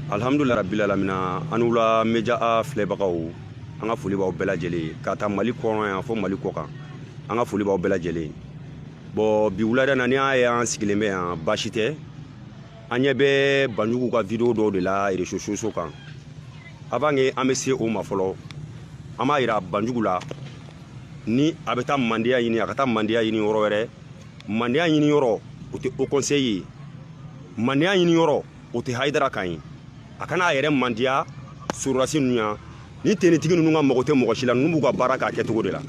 Alhamdulillah rabbil alamin anula meja a flebagaw anga foli baw bela jele kata mali kono ya fo mali koka anga foli baw bela jele bo bi wulada nani aya sigileme ya bashite anye be banjugu ka video do de la ire soso kan avange amese o ma folo ama ira banjugu la ni abeta mandia yini akata mandia yini yoro were mandia yini yoro ote o conseiller mandia yini yoro ote haidara kan akana yere mandia surasi nuya ni tenitigi nunu nga mogote mogosila nunu ka baraka ketugo de la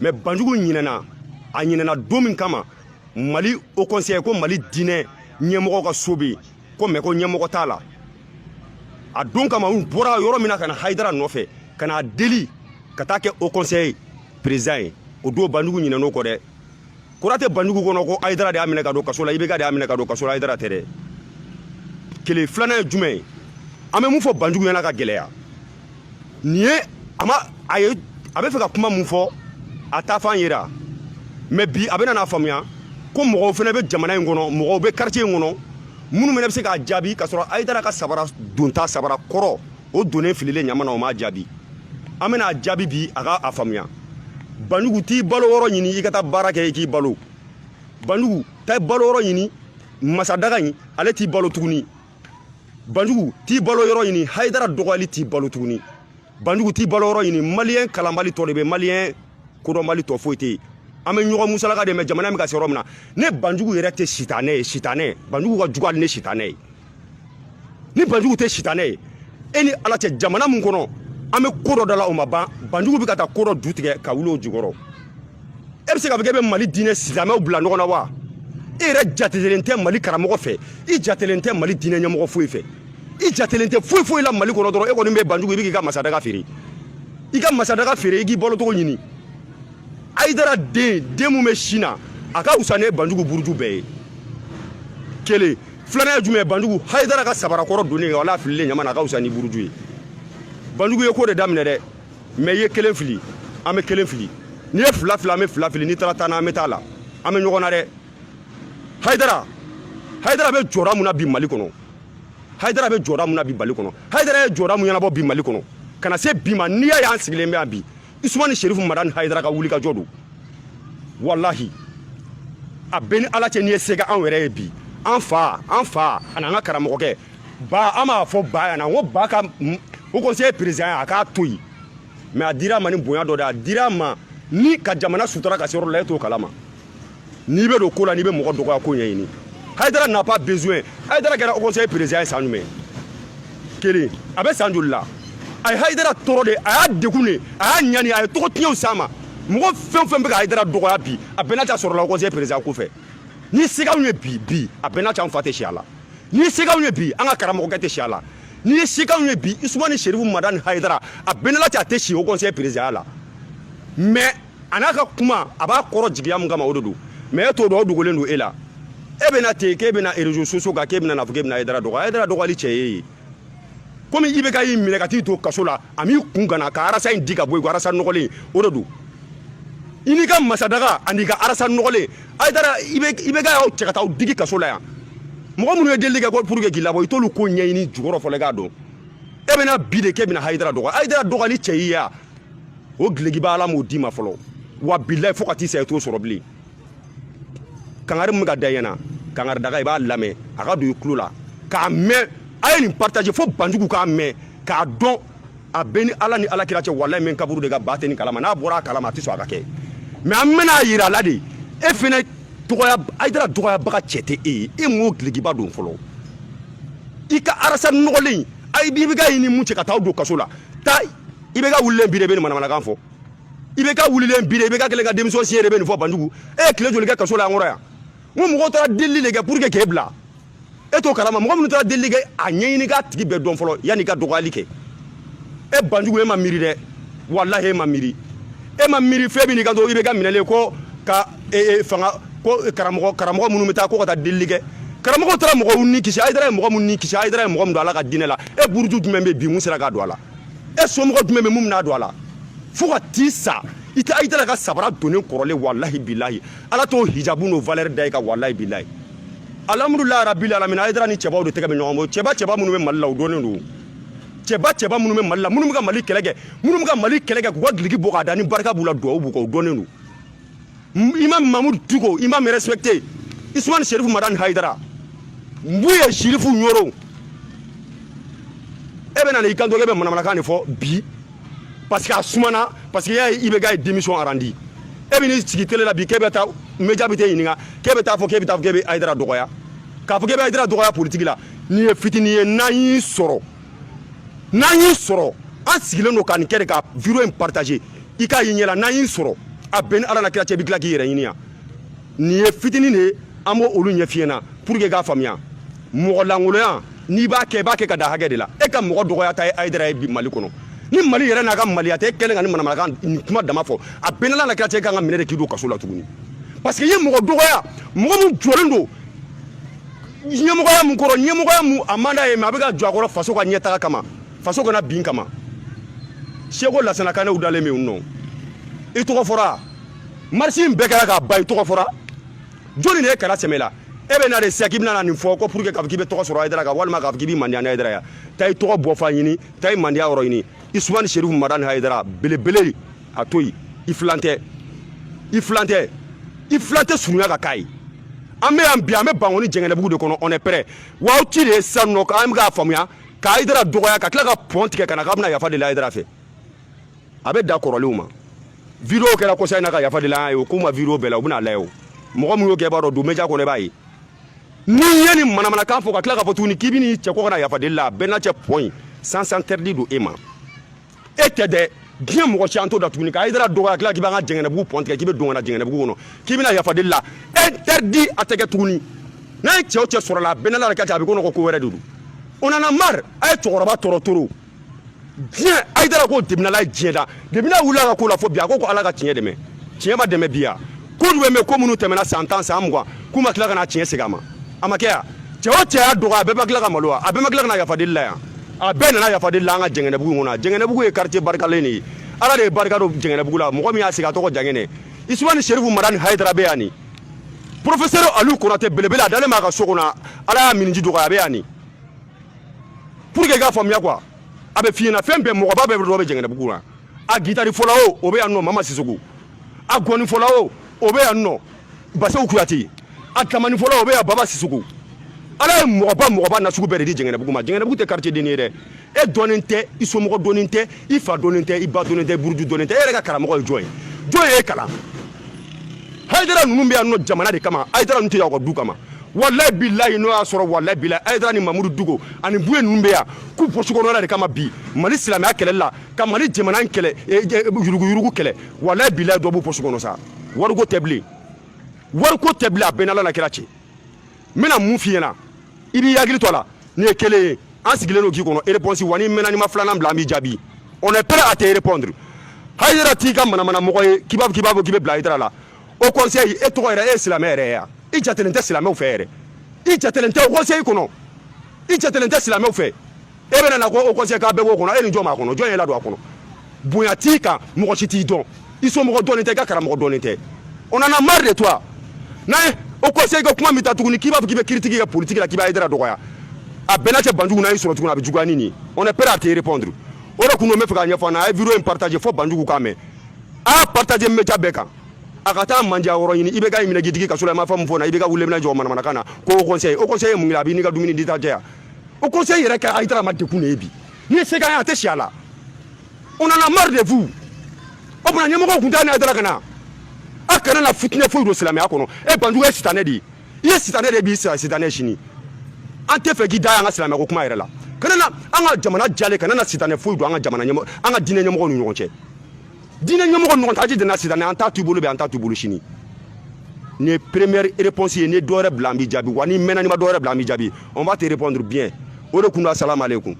mais banjugu nyinena a nyinena domin kama mali o conseiller ko mali dine nyemoko ka sobi ko me ko nyemoko tala a don kama un bora yoro mina kana haidara nofe kana deli katake o conseiller président o do banjugu nyineno ko de kurate banjugu kono ko haidara de amina ka do kasola ibega de amina ka do kasola haidara tere kele flana jume ame mu fo banjugu yana ka geleya nié ama aye abe fe ka kuma mu fo ata fan yera mais bi abena na famia ko mogo fene be jamana ngono mogo be quartier ngono munu mene be se ka jabi ka soro aidara ka sabara donta sabara koro o donné filile nyamana o ma jabi amena jabi bi aga afamia banjugu ti balo woro nyini ikata barake ki balo banjugu tay balo woro nyini masadaga ni ale ti balo tuguni banjugu ti balo yoro nyini haidara dogali ti balo tuguni banjugu ti balo yoro nyini malien kalambali to be malien ko mali to foite ame nyugo musala ka de me jamana mi ka sero mina ne banjugu yere te shitane banjugu ka jugal ne shitane ni banjugu te shitane eni ala te jamana mun kono ame kodo dala o maba banjugu bi ka ta kodo dutige ka wulo jigoro e bi se ka be mali dine silame o bla no na wa ere jatelente mali karamo fe I jatelente mali dine nyamo fo fe I jatelente fo la mali kono doro e ko ni be banjugu bi ka masadaga firi I ka masadaga firi gi bolo to nyini aidara de mu me shina aka usane banjugu burju be kele flana jume banjugu haidara ka sabara koro doni wala fili nyama na ka usani burju banjugu ye ko de damne de me ye kelen fili ame kelen fili ni e fila me fila fili ni tarata na metala ame nyogona de haidara be jora muna bi mali kono haidara be jora muna bi mali kono haidara jora mu yana bo bi mali kono kana se bi ma ni ya ansigile me abi Ismani Sherifu Madan Haidara ka wuli ka jodo wallahi abeni ala che ni sega an were bi an fa ananga karamo ke ba ama fo ba na wo ba ka o conseiller président aka toyi mais adira mani bonya do da adira ma ni ka jamana sutura ka sero leto kalama ni be do kola ni be mo do ko nyini Haidara n'a pas besoin Haidara gara o conseiller président sanume kele abe sanjula ay haidara toro de aya dekune aya nyani ay to tiyo sama mo fem be haidara dogo ya bi abena ta soro la conseiller président ko fe ni siga unye bi abena ta mfate shiala ni siga unye bi anga karamo ko te shiala ni siga unye bi Ismani Sherifu Madan Haidara abena la ta te shi o conseiller président la mais anaka kuma aba koro jigiya mun gama ododo mais to do dugole no ela ebena te kebena réseaux sociaux ga kebena na fukebena haidara dogo ali cheye comme ibe ka yi mine ka ti to kasola ami kungana ka arasa indiga boy ko arasa nogole ododu inika masadaga andika arasa nogole aidara ibe ka o chekata o digi kasola ya mo munu e deliga ko pour que gila boy tolu ko nyini jugoro fo le ga do e bena bide ke bena haidara dogo ali cheya o glegi ba ala mo dima folo wa billahi fokati se to sorobli kangare mu ga dayana kangare daga iba lame aga do klula ka me aye ni partager fo banjugu ka me ka don a beni ala ni ala kira che wallahi men kaburu de ga bateni kalama na bora kalama ti so aka ke mais amena yira la de e fene dogoya aidara dogoya baka chete e mo gligi ba don folo ika arasa nogolin ay bi ga yini mu che ka taw do kasola ta ibe ga wulen bi de be mana kan fo ibe ga wulen bi de be ga kele ga demso siere be ni fo banjugu e kile joli ga kasola ngoro ya mo go tara dilli le ga pour que kebla eto kalama mo mun tara delige anyini ga tigi be don folo yani ga dogali ke e banjugu e ma miri de wallahi e ma miri febi ni ga do ibe ga minale ko ka fanga ko karamo munu meta ko ta delige karamo tara mo unni kisi aidara mo mun ni kisi aidara mo do ala ka dinela e burju dumembe bi musira ga do ala e so mo dumembe mum na do ala fo ka tisa ita aidara ga sabara donen korole wallahi billahi ala to hijabu no valeur dai ka wallahi billahi alhamdulillah rabbil alamin Haidara ni cɛbaw de tɛgɛ bɛ ɲɔgɔn bolo cɛba minnu bɛ Mali la u dɔnnen don cɛba minnu bɛ Mali la minnu bɛ ka Mali kɛlɛ kɛ k'u ka giliki bɔ k'a da ni barika b'u la duwawu b'u kan u dɔnnen don Imam Mamadou Diko imam respecté Ousmane Cherif Madani Haidara mbu ye Chérifu Nyoro e bɛ na i kanto e bɛ manamanakan de fɔ bi parce que a sumana parce que i bɛ ka démission arandi e bɛ ni sigi télé la bi k'e bɛ taa média bɛ t'e ɲininka k'e bɛ taa fɔ k'e bɛ Haidara dɔgɔya k'a fɔ k'e bɛ Haidara dɔgɔya politique la nin ye fitini ye n'an y'i sɔrɔ an sigilen don ka nin kɛ de ka vidéo in partager i k'a ye ɲɛ la n'an y'i sɔrɔ a bɛn ni Ala n'a kira cɛ i bɛ tila k'i yɛrɛ ɲini yan nin ye fitini de ye an b'o olu ɲɛf'i ɲɛna pour que i k'a faamuya mɔgɔ langoloya n'i b'a kɛ i b'a kɛ ka da hakɛ de la e ka mɔgɔ dɔgɔya ta ye Haidara ye bi Mali kɔnɔ ni Mali yɛrɛ n'a ka maliya tɛ e kɛlen ka ni manamanakan kuma dama fɔ a bɛn ni Ala n'a kira cɛ i kan ka minɛ de k'i don kaso la tuguni parce que i ye mɔgɔ dɔgɔya mɔgɔ min jɔlen don ɲɛmɔgɔya mun kɔrɔ ɲɛmɔgɔya mun a man d'a ye mais a bɛ ka jɔ a kɔrɔ faso ka ɲɛtaga kama faso kana bin kama Seko Lassana Kanɛ dalen bɛ yen nɔ i tɔgɔ fɔra marche in bɛɛ kɛra k'a ban i tɔgɔ fɔra jɔnni de ye kala sɛmɛ la e bɛ na de sisan k'i bɛna na nin fɔ ko pour que k'a fɔ k'i bɛ tɔgɔ sɔrɔ Haidara kan walima k'a fɔ k'i bɛ mandiya ni Haidara ya taa i tɔgɔ bɔ fa ɲini taa i mandiya yɔrɔ ɲini Ousmane Cherif Madani Haidara belebele a to yen i filan tɛ surunya ka k'a ye an bɛ yan bi an bɛ Bankɔni Jɛngɛnɛbugu de kɔnɔ on est prêt wa aw ci de ye sisan nɔ an bɛ k'a faamuya ka Haidara dɔgɔya ka tila ka pɔn tigɛ ka na k'a bɛna yafa deli Haidara fɛ a bɛ da kɔrɔlenw ma vidéo kɛra kɔsa in na ka yafa deli an ye o k'u ma vidéo bɛɛ la u bɛna lajɛ o mɔgɔ min y'o kɛ b'a dɔn don média kɔnɔ i b'a ye ni ye nin manamanakan fɔ ka tila k'a fɔ tuguni k'i bɛ n'i cɛ ko ka na yafa deli la bɛɛ n'a cɛ point sans interdit don e ma e tɛ dɛ diɲɛ mɔgɔ si an t'o da tuguni ka Haidara dɔgɔya tila k'i b'an ka Jɛngɛnɛbugu pɔn tigɛ k'i bɛ don ka na Jɛngɛnɛbugu kɔnɔ k'i bɛna yafa deli la interdit a tɛ kɛ tuguni n'a ye cɛ o cɛ sɔrɔ la bɛɛ n'Ala de ka ca a bɛ ko ko wɛrɛ de don on en a marre a ye cɛkɔrɔba tɔɔrɔ toro diɲɛ Haidara ko debinala diɲɛ la debina wulila ka ko la fɔ bi a ko Ala ka tiɲɛ dɛmɛ tiɲɛ ma dɛmɛ bi ya ko dɔ bɛ mɛn ko minnu tɛmɛna san 10 san 20 k'u ma tila ka na tiɲɛ segin a ma ma kɛ ya cɛ o cɛ y'a dɔgɔya a bɛɛ ma tila ka malo wa a bɛɛ ma tila ka na yafa deli la yan a bɛɛ nana yafa deli la an ka Jɛngɛnɛbugu kɔnɔ Jɛngɛnɛbugu ye quartier barikalen de ye Ala de ye barika don Jɛngɛnɛbugu la mɔgɔ min y'a sigi a tɔgɔ Jangɛnɛ Ousmane Cherif Madani Haidara bɛ yan nin professeur Aliou Konate belebele a dalen b'a ka so kɔnɔ Ala y'a miniji dɔgɔya a bɛ yan nin pour que i k'a faamuya quoi a bɛ f'i ɲɛna fɛn bɛɛ mɔgɔba bɛɛ dɔ bɛ Jɛngɛnɛbugu la a gitari fɔla o bɛ yan nɔ Mama Sisoko a gɔni fɔla o bɛ yan nɔ Basewu Kuyate a tamani fɔla o bɛ yan Baba Sisoko Ala ye mɔgɔba na sugu bɛɛ de di Jɛngɛnɛbugu ma Jɛngɛnɛbugu tɛ quartier den ye dɛ e dɔnnen tɛ i somɔgɔ dɔnnen tɛ i fa dɔnnen tɛ i ba dɔnnen tɛ buruju dɔnnen tɛ e yɛrɛ ka karamɔgɔ ye jɔn ye jɔn ye e kalan Haidara ninnu bɛ yan nɔ jamana de kama Haidara ninnu tɛ y'aw ka du kama wallahi billahi n'o y'a sɔrɔ wallahi billahi Haidara ni Mamadou Diko ani Buye ninnu bɛ yan k'u poche kɔnɔna de kama bi Mali silamɛya kɛlɛli la ka Mali jamana kɛlɛ yurugu kɛlɛ wallahi billahi dɔ b'u poche kɔnɔ sa wariko tɛ bilen a bɛɛ n'Ala na kira cɛ n bɛna mun f'i ɲɛna i b'i hakili to a la nin ye kelen ye an sigilen don k'i kɔnɔ réponse wa n'i mɛnna n'i ma filanan bila an b'i jaabi on est prêt à te répondre Haidara t'i ka manamana mɔgɔ ye k'i b'a fɔ k'i bɛ bila Haidara la o conseil e tɔgɔ yɛrɛ e ye silamɛ yɛrɛ ye ya i jatelen tɛ silamɛw fɛ yɛrɛ i jatelen tɛ o conseil kɔnɔ i jatelen tɛ silamɛw fɛ e bɛna na ko o conseil k'a bɛɛ b'o kɔnɔ e ni jɔn b'a kɔnɔ jɔn ye ladon a kɔnɔ bonya t'i kan mɔgɔ si t'i dɔn i somɔgɔ dɔnnen tɛ i ka karamɔgɔ dɔnnen tɛ on en a marre de toi n'a ye o conseil ka kuma min ta tuguni k'i b'a fɔ k'i bɛ critique kɛ politique la k'i bɛ Haidara dɔgɔya a bɛɛ n'a cɛ Banjugu n'a y'i sɔrɔ tuguni a bɛ juguya ni nin ye on est prêt à te répondre o de kun don n bɛ fɛ k'a ɲɛfɔ an na a ye vidéo in partager fo Banjugu k'a mɛn a y'a partager média bɛɛ kan a ka taa mandiya yɔrɔ ɲini i bɛ ka minɛ gitigi ka so la i ma fɛn min fɔ na i bɛ ka wuli minɛ jɔ manamanakan na ko o conseil ye mun ye a b'i n'i ka dumuni di ta jɛ o conseil yɛrɛ ka Haidara ma dekun de ye bi n'i ye se k'an ye a tɛ si a la on en a marre de vous o tuma ɲɛmɔgɔw tun t'a ni Haidara ka na a kana na fitinɛ foyi don silamɛya kɔnɔ e Banjugu ye sitanɛ de ye i ye sitanɛ de b'i sira sitanɛ sini an tɛ fɛ k'i da an ka silamɛya ko kuma yɛrɛ la kana na an ka jamana jalen kana na sitanɛ foyi don an ka jamana ɲɛmɔgɔ an ka diinɛ ɲɛmɔgɔw ni ɲɔgɔn cɛ diinɛ ɲɛmɔgɔ ni ɲɔgɔn cɛ a tɛ dɛna sitanɛ an t'a t'u bolo bi an t'a t'u bolo sini nin ye première réponse ye n'i ye dɔ wɛrɛ bila an b'i jaabi wa n'i mɛnna n'i ma dɔ wɛrɛ bila an b'i jaabi on va te répondre bien o de kun don assalamu alaikum